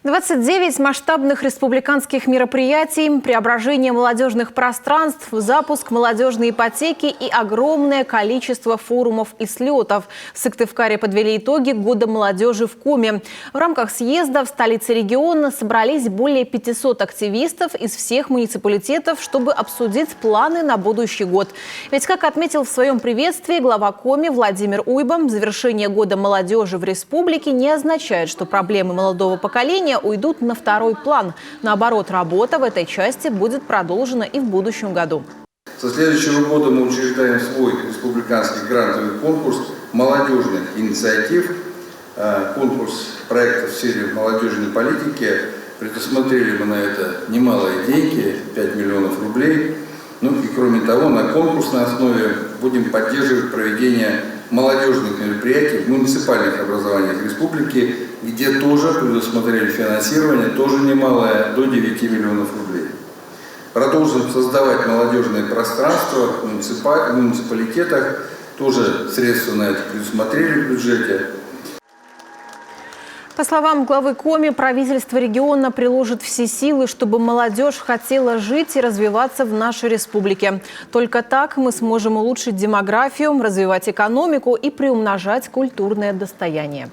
29 масштабных республиканских мероприятий, преображение молодежных пространств, запуск молодежной ипотеки и огромное количество форумов и слетов. В Сыктывкаре подвели итоги года молодежи в Коми. В рамках съезда в столице региона собрались более 500 активистов из всех муниципалитетов, чтобы обсудить планы на будущий год. Ведь, как отметил в своем приветствии глава Коми Владимир Уйба, завершение года молодежи в республике не означает, что проблемы молодого поколения уйдут на второй план. Наоборот, работа в этой части будет продолжена и в будущем году. Со следующего года мы учреждаем свой республиканский грантовый конкурс молодежных инициатив, конкурс проектов в сфере молодежной политики. Предусмотрели мы на это немалые деньги, 5 миллионов рублей. Ну и кроме того, на конкурсной основе будем поддерживать проведение молодежных мероприятий в муниципальных образованиях республики, где тоже предусмотрели финансирование, тоже немалое, до 9 миллионов рублей. Продолжим создавать молодежные пространства в муниципалитетах, тоже средства на это предусмотрели в бюджете. По словам главы Коми, правительство региона приложит все силы, чтобы молодежь хотела жить и развиваться в нашей республике. Только так мы сможем улучшить демографию, развивать экономику и приумножать культурное достояние.